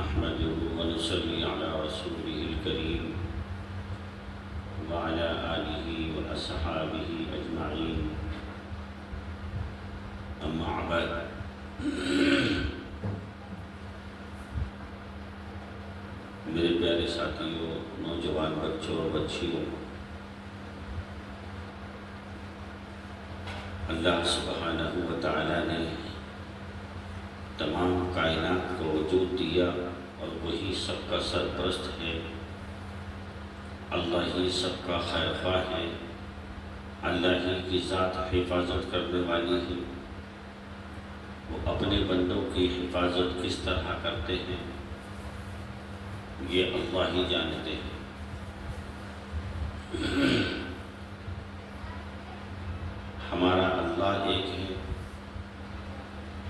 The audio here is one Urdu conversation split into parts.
نحمده ونصلي على رسوله الكريم وعلى آله وأصحابه أجمعين أما بعد میرے پیارے ساتھیوں، نوجوان بچوں اور بچیوں، اللہ سبحانہ و تعالیٰ نے تمام کائنات کو وجود دیا اور وہی سب کا سرپرست ہے، اللہ ہی سب کا خیر خواہ ہے، اللہ ہی کی ذات حفاظت کرنے والی ہے۔ وہ اپنے بندوں کی حفاظت کس طرح کرتے ہیں یہ اللہ ہی جانتے ہیں۔ ہمارا اللہ ایک ہے،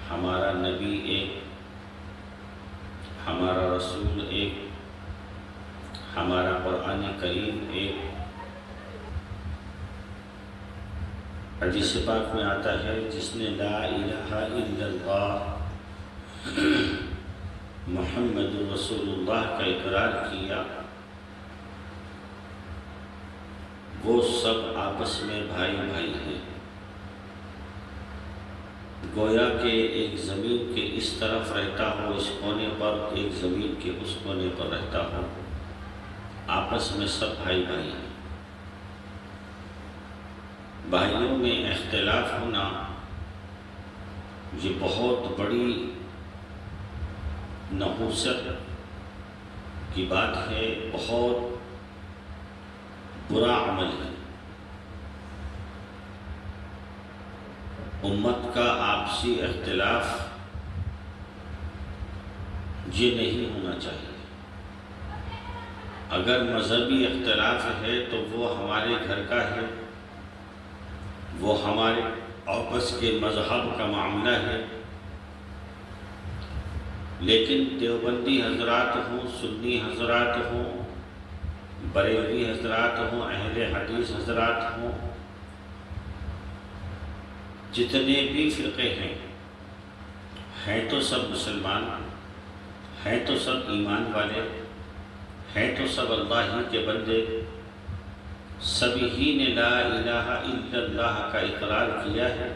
ہمارا نبی ایک، ہمارا رسول ایک، ہمارا قرآن کریم ایک۔ حدیث پاک میں آتا ہے جس نے لا الہ الا اللہ محمد رسول اللہ کا اقرار کیا، وہ سب آپس میں بھائی بھائی ہیں۔ گویا کہ ایک زمین کے اس طرف رہتا ہو اس کونے پر، ایک زمین کے اس کونے پر رہتا ہو، آپس میں سب بھائی بھائی ہیں۔ بھائیوں میں اختلاف ہونا یہ بہت بڑی نحوست کی بات ہے، بہت برا عمل ہے۔ امت کا آپسی اختلاف یہ نہیں ہونا چاہیے۔ اگر مذہبی اختلاف ہے تو وہ ہمارے گھر کا ہے، وہ ہمارے آپس کے مذہب کا معاملہ ہے، لیکن دیوبندی حضرات ہوں، سنی حضرات ہوں، بریلوی حضرات ہوں، اہل حدیث حضرات ہوں، جتنے بھی فرقے ہیں تو سب مسلمان، ہیں تو سب ایمان والے، ہیں تو سب اللہ ہی کے بندے، سبھی ہی نے لا الہ الا اللہ کا اقرار کیا ہے،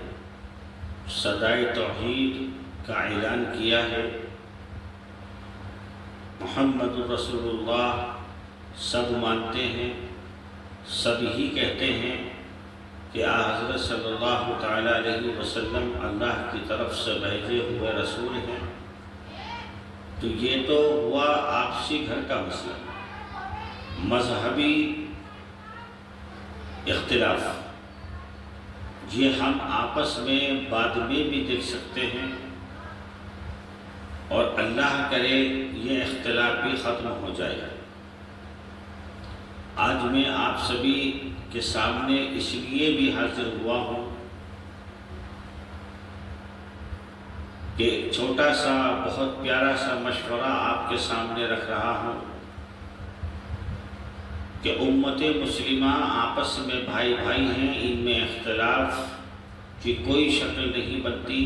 صدائے توحید کا اعلان کیا ہے، محمد رسول اللہ سب مانتے ہیں، سب ہی کہتے ہیں کہ حضرت صلی اللہ تعالیٰ علیہ وسلم اللہ کی طرف سے بھیجے ہوئے رسول ہیں۔ تو یہ تو ہوا آپسی گھر کا مسئلہ۔ مذہبی اختلاف یہ ہم آپس میں بعد میں بھی دیکھ سکتے ہیں، اور اللہ کرے یہ اختلاف بھی ختم ہو جائے گا۔ آج میں آپ سبھی کے سامنے اس لیے بھی حاضر ہوا ہوں کہ ایک چھوٹا سا بہت پیارا سا مشورہ آپ کے سامنے رکھ رہا ہوں کہ امت مسلمہ آپس میں بھائی بھائی ہیں، ان میں اختلاف کی کوئی شکل نہیں بنتی،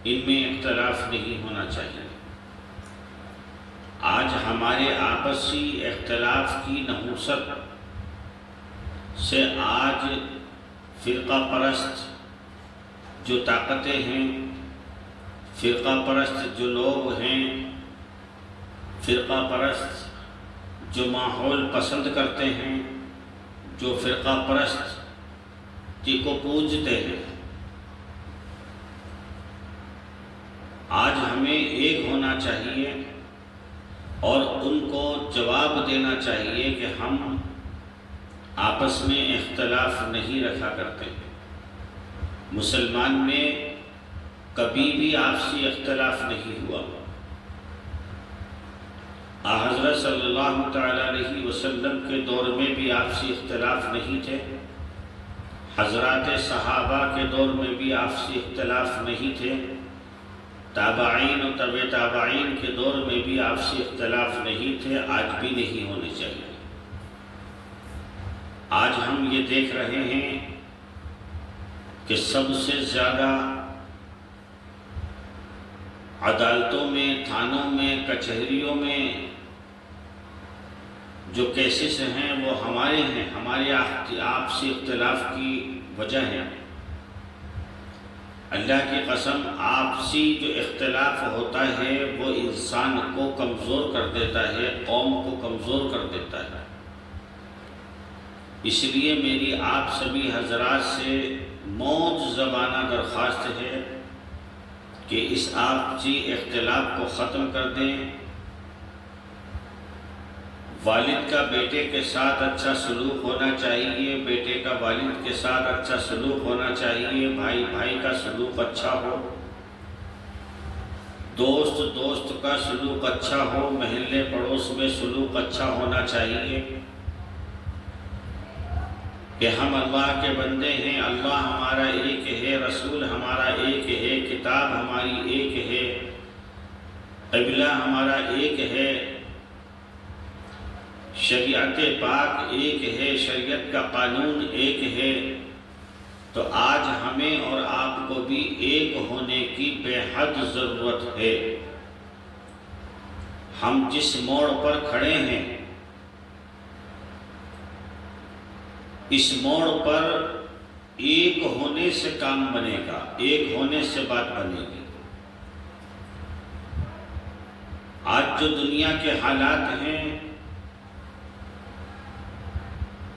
ان میں اختلاف نہیں ہونا چاہیے۔ آج ہمارے آپسی اختلاف کی نحوست سے آج فرقہ پرست جو طاقتیں ہیں، فرقہ پرست جو لوگ ہیں، فرقہ پرست جو ماحول پسند کرتے ہیں، جو فرقہ پرست جی کو پوجتے ہیں، آج ہمیں ایک ہونا چاہیے اور ان کو جواب دینا چاہیے کہ ہم آپس میں اختلاف نہیں رکھا کرتے۔ مسلمان میں کبھی بھی آپسی اختلاف نہیں ہوا۔ حضرت صلی اللہ تعالیٰ علیہ وسلم کے دور میں بھی آپسی اختلاف نہیں تھے، حضرات صحابہ کے دور میں بھی آپسی اختلاف نہیں تھے، تابعین و تبع تابعین کے دور میں بھی آپسی اختلاف نہیں تھے، آج بھی نہیں ہونے چاہیے۔ آج ہم یہ دیکھ رہے ہیں کہ سب سے زیادہ عدالتوں میں، تھانوں میں، کچہریوں میں جو کیسز ہیں وہ ہمارے ہیں، ہمارے آپسی اختلاف کی وجہ ہے۔ اللہ کی قسم، آپسی جو اختلاف ہوتا ہے وہ انسان کو کمزور کر دیتا ہے، قوم کو کمزور کر دیتا ہے۔ اس لیے میری آپ سبھی حضرات سے موت زبانہ درخواست ہے کہ اس آپسی اختلاف کو ختم کر دیں۔ والد کا بیٹے کے ساتھ اچھا سلوک ہونا چاہیے، بیٹے کا والد کے ساتھ اچھا سلوک ہونا چاہیے، بھائی بھائی کا سلوک اچھا ہو، دوست دوست کا سلوک اچھا ہو، محلے پڑوس میں سلوک اچھا ہونا چاہیے کہ ہم اللہ کے بندے ہیں، اللہ ہمارا ایک ہے، رسول ہمارا ایک ہے، کتاب ہماری ایک ہے، قبلہ ہمارا ایک ہے، شریعت پاک ایک ہے، شریعت کا قانون ایک ہے۔ تو آج ہمیں اور آپ کو بھی ایک ہونے کی بے حد ضرورت ہے۔ ہم جس موڑ پر کھڑے ہیں، اس موڑ پر ایک ہونے سے کام بنے گا، ایک ہونے سے بات بنے گی۔ آج جو دنیا کے حالات ہیں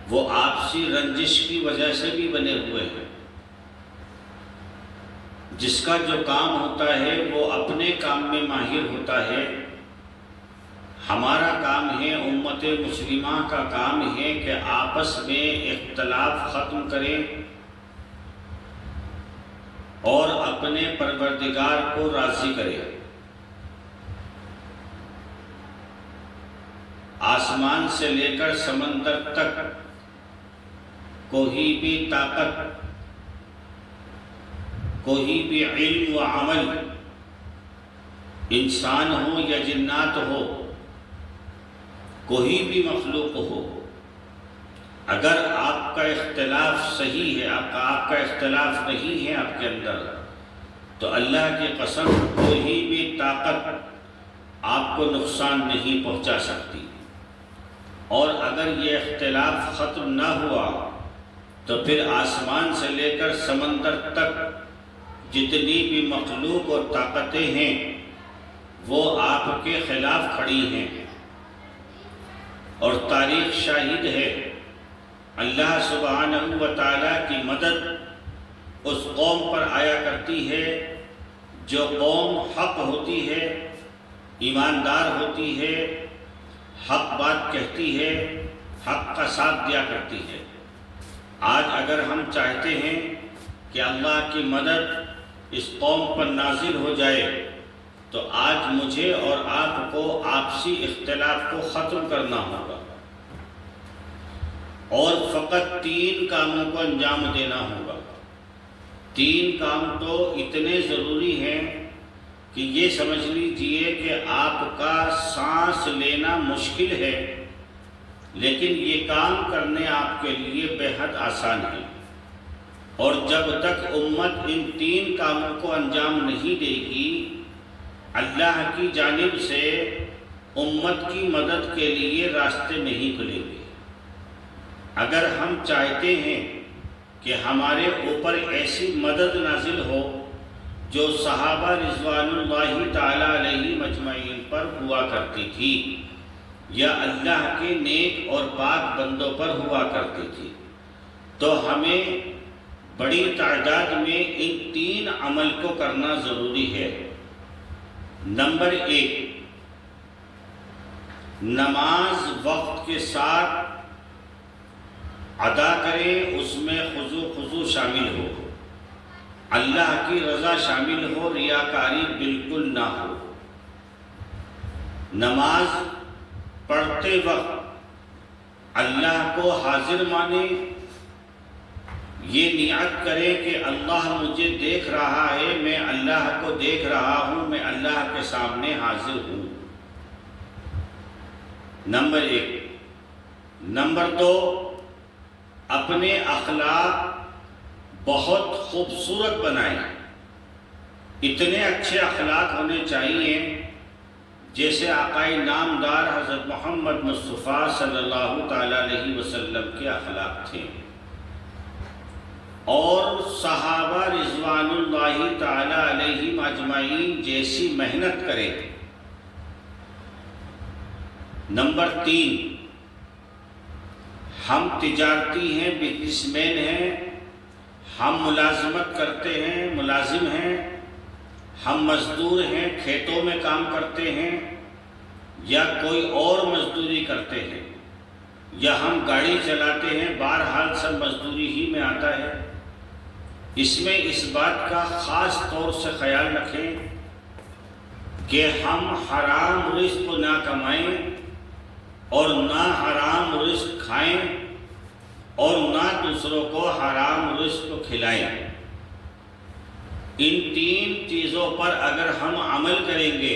وہ آپسی رنجش کی وجہ سے بھی بنے ہوئے ہیں۔ جس کا جو کام ہوتا ہے وہ اپنے کام میں ماہر ہوتا ہے۔ ہمارا کام ہے، امت مسلمہ کا کام ہے کہ آپس میں اختلاف ختم کریں اور اپنے پروردگار کو راضی کریں۔ آسمان سے لے کر سمندر تک کوئی بھی طاقت، کوئی بھی علم و عمل، انسان ہو یا جنات ہو، کوئی بھی مخلوق ہو، اگر آپ کا اختلاف صحیح ہے، آپ کا اختلاف نہیں ہے آپ کے اندر، تو اللہ کی قسم کوئی بھی طاقت آپ کو نقصان نہیں پہنچا سکتی۔ اور اگر یہ اختلاف ختم نہ ہوا تو پھر آسمان سے لے کر سمندر تک جتنی بھی مخلوق اور طاقتیں ہیں وہ آپ کے خلاف کھڑی ہیں۔ اور تاریخ شاہد ہے، اللہ سبحانہ و تعالیٰ کی مدد اس قوم پر آیا کرتی ہے جو قوم حق ہوتی ہے، ایماندار ہوتی ہے، حق بات کہتی ہے، حق کا ساتھ دیا کرتی ہے۔ آج اگر ہم چاہتے ہیں کہ اللہ کی مدد اس قوم پر نازل ہو جائے تو آج مجھے اور آپ کو آپسی اختلاف کو ختم کرنا ہوگا، اور فقط 3 کاموں کو انجام دینا ہوگا۔ 3 کام تو اتنے ضروری ہیں کہ یہ سمجھ لیجئے کہ آپ کا سانس لینا مشکل ہے، لیکن یہ کام کرنے آپ کے لیے بے حد آسان ہے۔ اور جب تک امت ان 3 کاموں کو انجام نہیں دے گی، اللہ کی جانب سے امت کی مدد کے لیے راستے نہیں کھلیں گے۔ اگر ہم چاہتے ہیں کہ ہمارے اوپر ایسی مدد نازل ہو جو صحابہ رضوان اللہ تعالیٰ علیہ مجمعین پر ہوا کرتی تھی، یا اللہ کے نیک اور پاک بندوں پر ہوا کرتی تھی، تو ہمیں بڑی تعداد میں ان 3 عمل کو کرنا ضروری ہے۔ نمبر 1، نماز وقت کے ساتھ ادا کریں، اس میں خضوع شامل ہو، اللہ کی رضا شامل ہو، ریاکاری بالکل نہ ہو۔ نماز پڑھتے وقت اللہ کو حاضر مانے، یہ نیت کرے کہ اللہ مجھے دیکھ رہا ہے، میں اللہ کو دیکھ رہا ہوں، میں اللہ کے سامنے حاضر ہوں۔ نمبر 1۔ نمبر 2، اپنے اخلاق بہت خوبصورت بنائیں، اتنے اچھے اخلاق ہونے چاہیے جیسے آقا نامدار حضرت محمد مصطفیٰ صلی اللہ تعالیٰ علیہ وسلم کے اخلاق تھے، اور صحابہ رضوان اللہ تعالیٰ علیہم اجمعین جیسی محنت کرے۔ نمبر 3، ہم تجارتی ہیں، بزنس مین ہیں، ہم ملازمت کرتے ہیں، ملازم ہیں، ہم مزدور ہیں، کھیتوں میں کام کرتے ہیں، یا کوئی اور مزدوری کرتے ہیں، یا ہم گاڑی چلاتے ہیں، بہرحال سب مزدوری ہی میں آتا ہے۔ اس میں اس بات کا خاص طور سے خیال رکھیں کہ ہم حرام رزق نہ کمائیں اور نہ حرام رزق کھائیں اور نہ دوسروں کو حرام رزق کھلائیں۔ ان 3 چیزوں پر اگر ہم عمل کریں گے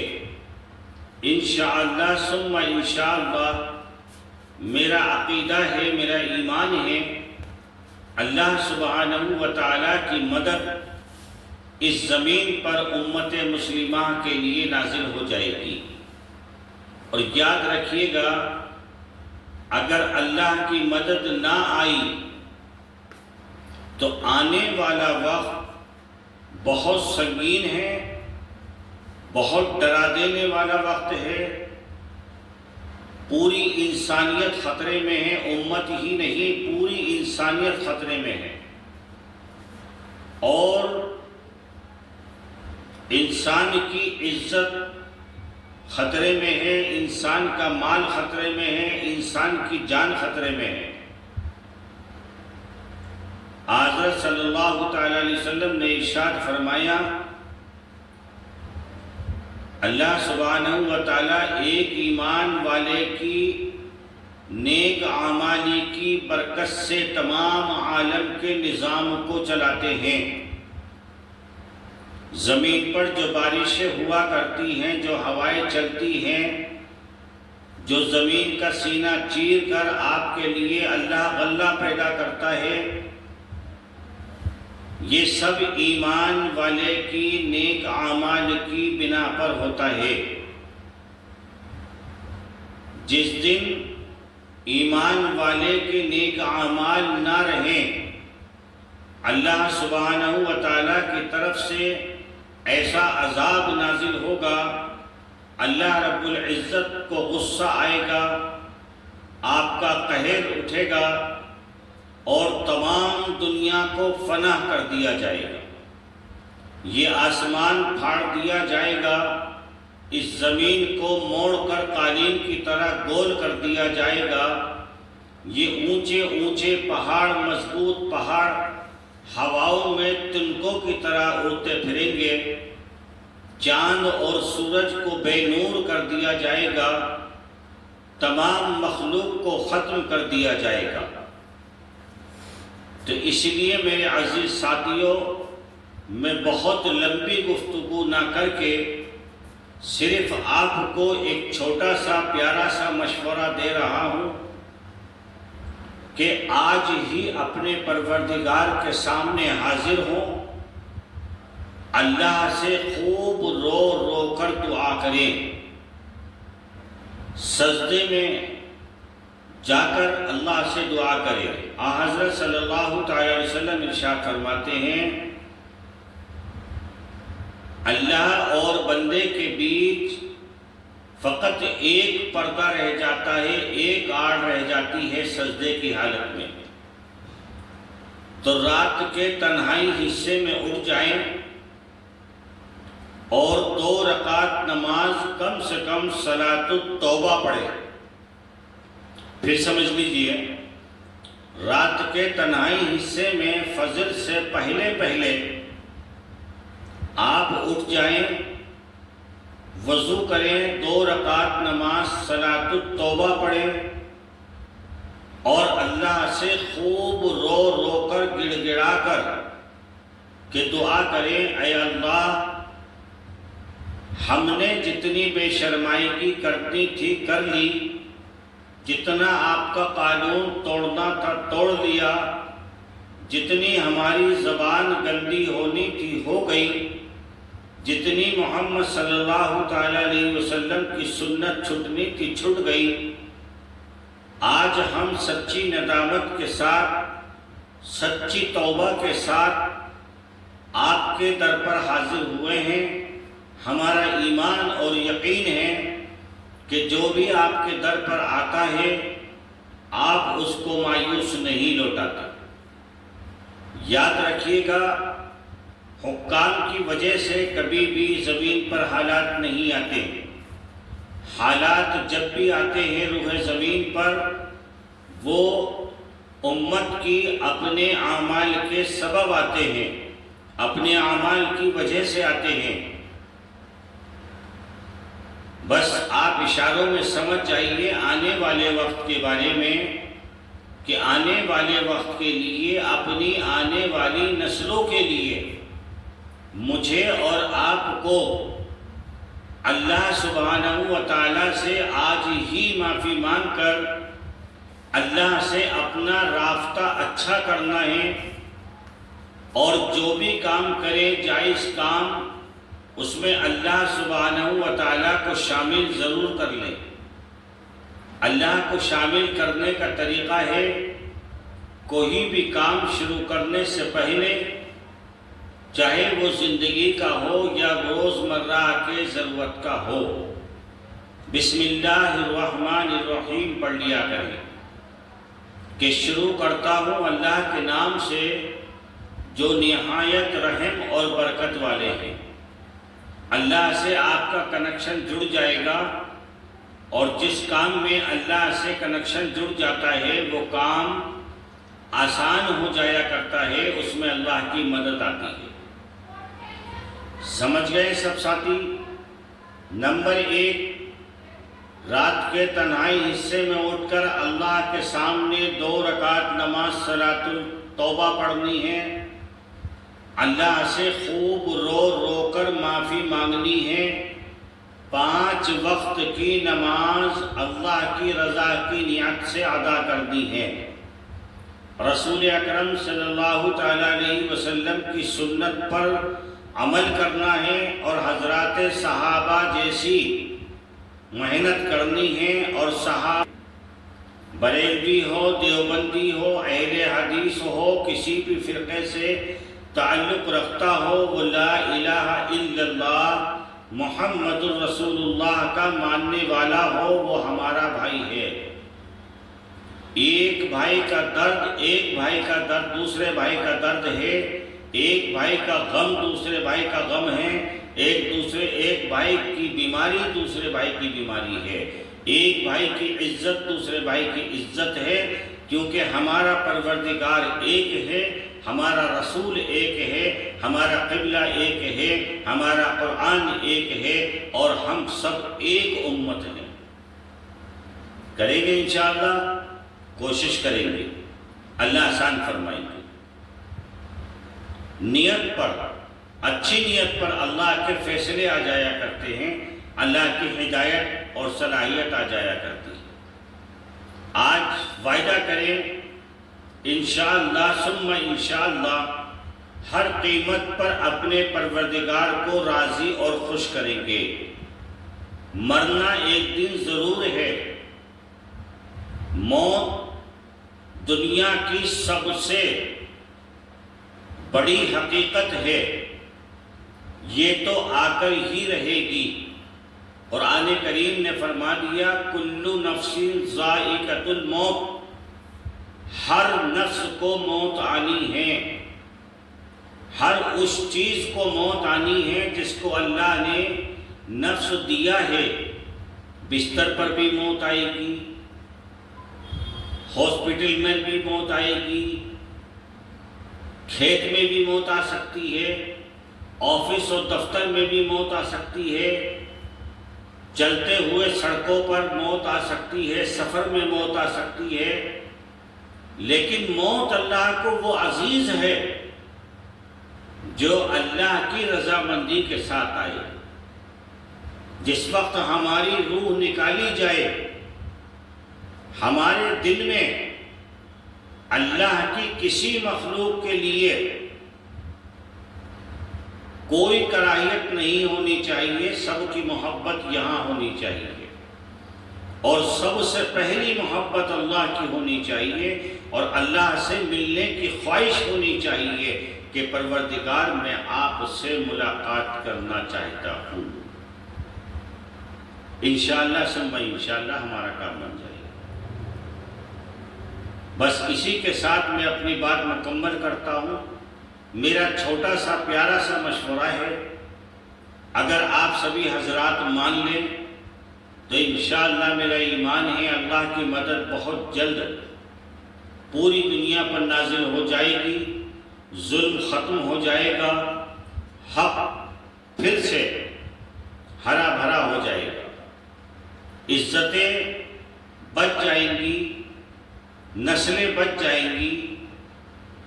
انشاءاللہ ثم انشاءاللہ، میرا عقیدہ ہے، میرا ایمان ہے، اللہ سبحانہ و تعالیٰ کی مدد اس زمین پر امت مسلمہ کے لیے نازل ہو جائے گی۔ اور یاد رکھیے گا، اگر اللہ کی مدد نہ آئی تو آنے والا وقت بہت سنگین ہے، بہت ڈرا دینے والا وقت ہے۔ پوری انسانیت خطرے میں ہے، امت ہی نہیں پوری انسانیت خطرے میں ہے، اور انسان کی عزت خطرے میں ہے، انسان کا مال خطرے میں ہے، انسان کی جان خطرے میں ہے۔ حضرت صلی اللہ تعالیٰ علیہ وسلم نے ارشاد فرمایا، اللہ سبحانہ و تعالیٰ ایک ایمان والے کی نیک اعمالی کی برکت سے تمام عالم کے نظام کو چلاتے ہیں۔ زمین پر جو بارشیں ہوا کرتی ہیں، جو ہوائیں چلتی ہیں، جو زمین کا سینہ چیر کر آپ کے لیے اللہ غلہ پیدا کرتا ہے، یہ سب ایمان والے کی نیک اعمال کی بنا پر ہوتا ہے۔ جس دن ایمان والے کے نیک اعمال نہ رہیں، اللہ سبحانہ و تعالیٰ کی طرف سے ایسا عذاب نازل ہوگا، اللہ رب العزت کو غصہ آئے گا، آپ کا قہر اٹھے گا، اور تمام دنیا کو فنا کر دیا جائے گا۔ یہ آسمان پھاڑ دیا جائے گا، اس زمین کو موڑ کر قالین کی طرح گول کر دیا جائے گا، یہ اونچے اونچے پہاڑ، مضبوط پہاڑ ہواؤں میں تنکوں کی طرح اڑتے پھریں گے، چاند اور سورج کو بے نور کر دیا جائے گا، تمام مخلوق کو ختم کر دیا جائے گا۔ تو اس لیے میرے عزیز ساتھیوں، میں بہت لمبی گفتگو نہ کر کے صرف آپ کو ایک چھوٹا سا پیارا سا مشورہ دے رہا ہوں کہ آج ہی اپنے پروردگار کے سامنے حاضر ہوں، اللہ سے خوب رو رو کر دعا کریں، سجدے میں جا کر اللہ سے دعا کریں۔ حضرت صلی اللہ تعالی علیہ وسلم ارشاد فرماتے ہیں، اللہ اور بندے کے بیچ فقط ایک پردہ رہ جاتا ہے، ایک آڑ رہ جاتی ہے سجدے کی حالت میں۔ تو رات کے تنہائی حصے میں اٹھ جائیں اور 2 رکعت نماز کم سے کم صلاۃ التوبہ پڑھیں۔ پھر سمجھ لیجئے، رات کے تنہائی حصے میں فجر سے پہلے پہلے آپ اٹھ جائیں، وضو کریں، 2 رکعت نماز صلاۃ التوبہ پڑھیں، اور اللہ سے خوب رو رو کر گڑ گڑا کر کہ دعا کریں، اے اللہ، ہم نے جتنی بے شرمائی کی کرنی تھی کر لی، جتنا آپ کا قانون توڑنا تھا توڑ لیا، جتنی ہماری زبان گندی ہونی تھی ہو گئی، جتنی محمد صلی اللہ تعالیٰ علیہ وسلم کی سنت چھٹنی تھی چھٹ گئی۔ آج ہم سچی ندامت کے ساتھ، سچی توبہ کے ساتھ آپ کے در پر حاضر ہوئے ہیں۔ ہمارا ایمان اور یقین ہے کہ جو بھی آپ کے در پر آتا ہے آپ اس کو مایوس نہیں لوٹاتے۔ یاد رکھیے گا، حکام کی وجہ سے کبھی بھی زمین پر حالات نہیں آتے۔ حالات جب بھی آتے ہیں روح زمین پر، وہ امت کی اپنے اعمال کے سبب آتے ہیں، اپنے اعمال کی وجہ سے آتے ہیں۔ بس آپ اشاروں میں سمجھ جائیے آنے والے وقت کے بارے میں، کہ آنے والے وقت کے لیے، اپنی آنے والی نسلوں کے لیے مجھے اور آپ کو اللہ سبحانہ و تعالیٰ سے آج ہی معافی مانگ کر اللہ سے اپنا رابطہ اچھا کرنا ہے، اور جو بھی کام کرے جائز کام، اس میں اللہ سبحانہ و تعالیٰ کو شامل ضرور کر لیں۔ اللہ کو شامل کرنے کا طریقہ ہے، کوئی بھی کام شروع کرنے سے پہلے، چاہے وہ زندگی کا ہو یا روزمرہ کے ضرورت کا ہو، بسم اللہ الرحمن الرحیم پڑھ لیا کریں، کہ شروع کرتا ہوں اللہ کے نام سے جو نہایت رحم اور برکت والے ہیں۔ اللہ سے آپ کا کنیکشن جڑ جائے گا، اور جس کام میں اللہ سے کنیکشن جڑ جاتا ہے وہ کام آسان ہو جایا کرتا ہے، اس میں اللہ کی مدد آتی ہے۔ سمجھ گئے سب ساتھی؟ نمبر 1، رات کے تنہائی حصے میں اٹھ کر اللہ کے سامنے 2 رکعت نماز صلاۃ التوبہ پڑھنی ہے، اللہ سے خوب رو رو کر معافی مانگنی ہے، 5 وقت کی نماز اللہ کی رضا کی نیت سے ادا کرنی ہے، رسول اکرم صلی اللہ تعالیٰ علیہ وسلم کی سنت پر عمل کرنا ہے، اور حضرات صحابہ جیسی محنت کرنی ہے، اور صحابہ بریلوی ہو، دیوبندی ہو، اہل حدیث ہو، کسی بھی فرقے سے تعلق رکھتا ہو، وہ لا الہ الا اللہ محمد الرسول اللہ کا ماننے والا ہو، وہ ہمارا بھائی ہے۔ ایک بھائی کا درد دوسرے بھائی کا درد ہے، ایک بھائی کا غم دوسرے بھائی کا غم ہے، ایک بھائی کی بیماری دوسرے بھائی کی بیماری ہے، ایک بھائی کی عزت دوسرے بھائی کی عزت ہے، کیونکہ ہمارا پروردگار ایک ہے، ہمارا رسول ایک ہے، ہمارا قبلہ ایک ہے، ہمارا قرآن ایک ہے، اور ہم سب ایک امت ہیں۔ کریں گے انشاءاللہ، کوشش کریں گے، اللہ آسان فرمائیں گے۔ نیت پر، اچھی نیت پر اللہ کے فیصلے آ جایا کرتے ہیں، اللہ کی ہدایت اور صلاحیت آ جایا کرتی ہے۔ آج وعدہ کریں انشاءاللہ ثم انشاءاللہ ہر قیمت پر اپنے پروردگار کو راضی اور خوش کریں گے۔ مرنا ایک دن ضرور ہے، موت دنیا کی سب سے بڑی حقیقت ہے، یہ تو آ کر ہی رہے گی۔ قرآن کریم نے فرما دیا کل نفس ذائقۃ الموت، ہر نفس کو موت آنی ہے، ہر اس چیز کو موت آنی ہے جس کو اللہ نے نفس دیا ہے۔ بستر پر بھی موت آئے گی، ہاسپٹل میں بھی موت آئے گی، کھیت میں بھی موت آ سکتی ہے، آفس اور دفتر میں بھی موت آ سکتی ہے، چلتے ہوئے سڑکوں پر موت آ سکتی ہے، سفر میں موت آ سکتی ہے، لیکن موت اللہ کو وہ عزیز ہے جو اللہ کی رضامندی کے ساتھ آئے۔ جس وقت ہماری روح نکالی جائے، ہمارے دل میں اللہ کی کسی مخلوق کے لیے کوئی کراہیت نہیں ہونی چاہیے، سب کی محبت یہاں ہونی چاہیے، اور سب سے پہلی محبت اللہ کی ہونی چاہیے، اور اللہ سے ملنے کی خواہش ہونی چاہیے کہ پروردگار میں آپ سے ملاقات کرنا چاہتا ہوں۔ انشاءاللہ ثم انشاءاللہ ہمارا کام بن جائے گا۔ بس اسی کے ساتھ میں اپنی بات مکمل کرتا ہوں۔ میرا چھوٹا سا پیارا سا مشورہ ہے، اگر آپ سبھی حضرات مان لیں تو انشاءاللہ میرا ایمان ہے اللہ کی مدد بہت جلد پوری دنیا پر نازل ہو جائے گی، ظلم ختم ہو جائے گا، حق پھر سے ہرا بھرا ہو جائے گا، عزتیں بچ جائیں گی، نسلیں بچ جائیں گی،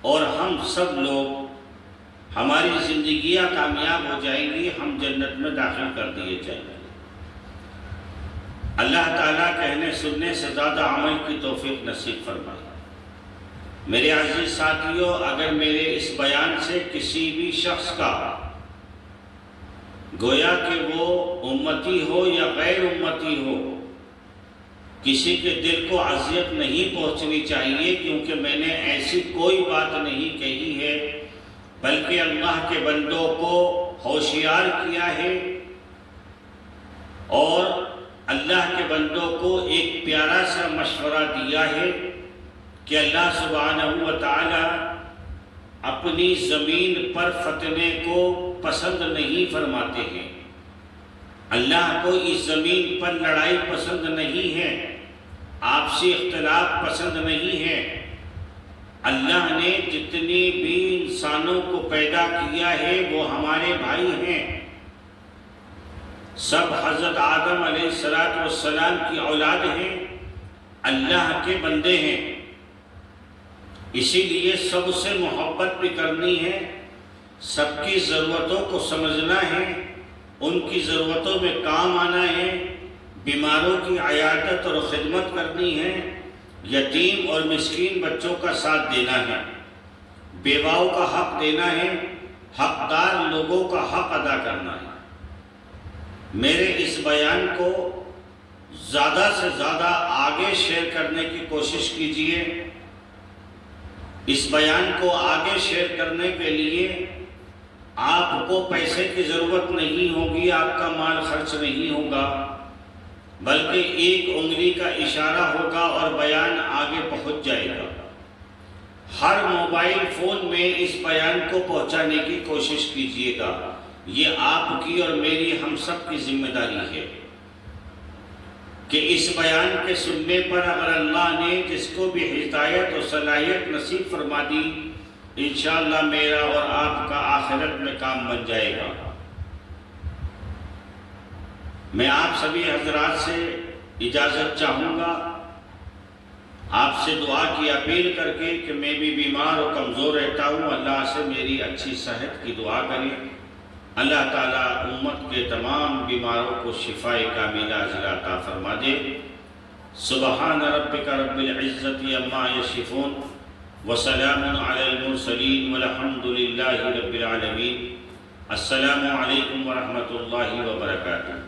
اور ہم سب لوگ، ہماری زندگیاں کامیاب ہو جائیں گی، ہم جنت میں داخل کر دیے جائیں گے۔ اللہ تعالیٰ کہنے سننے سے زیادہ عمل کی توفیق نصیب فرمائے۔ میرے عزیز ساتھیوں، اگر میرے اس بیان سے کسی بھی شخص کا گویا کہ وہ امتی ہو یا غیر امتی ہو، کسی کے دل کو اذیت نہیں پہنچنی چاہیے، کیونکہ میں نے ایسی کوئی بات نہیں کہی ہے، بلکہ اللہ کے بندوں کو ہوشیار کیا ہے اور اللہ کے بندوں کو ایک پیارا سا مشورہ دیا ہے کہ اللہ سبحانہ و تعالی اپنی زمین پر فتنے کو پسند نہیں فرماتے ہیں۔ اللہ کو اس زمین پر لڑائی پسند نہیں ہے، آپسی اختلاف پسند نہیں ہے۔ اللہ نے جتنی بھی انسانوں کو پیدا کیا ہے وہ ہمارے بھائی ہیں، سب حضرت آدم علیہ السلام کی اولاد ہیں، اللہ کے بندے ہیں، اسی لیے سب سے محبت بھی کرنی ہے، سب کی ضرورتوں کو سمجھنا ہے، ان کی ضرورتوں میں کام آنا ہے، بیماروں کی عیادت اور خدمت کرنی ہے، یتیم اور مسکین بچوں کا ساتھ دینا ہے، بیواؤں کا حق دینا ہے، حقدار لوگوں کا حق ادا کرنا ہے۔ میرے اس بیان کو زیادہ سے زیادہ آگے شیئر کرنے کی کوشش کیجیے۔ اس بیان کو آگے شیئر کرنے کے لیے آپ کو پیسے کی ضرورت نہیں ہوگی، آپ کا مال خرچ نہیں ہوگا، بلکہ ایک انگلی کا اشارہ ہوگا اور بیان آگے پہنچ جائے گا۔ ہر موبائل فون میں اس بیان کو پہنچانے کی کوشش کیجیے گا، یہ آپ کی اور میری ہم سب کی ذمہ داری ہے کہ اس بیان کے سننے پر اگر اللہ نے جس کو بھی ہدایت اور صلاحیت نصیب فرما دی، انشاءاللہ میرا اور آپ کا آخرت میں کام بن جائے گا۔ میں آپ سبھی حضرات سے اجازت چاہوں گا، آپ سے دعا کی اپیل کر کے کہ میں بھی بیمار اور کمزور رہتا ہوں، اللہ سے میری اچھی صحت کی دعا کریں۔ اللہ تعالیٰ امت کے تمام بیماروں کو شفاء کاملہ عطا فرما دے۔ سبحان ربک رب العزت عما یصفون وسلام علی المرسلین والحمد للہ رب العالمین۔ السلام علیکم ورحمۃ اللہ وبرکاتہ۔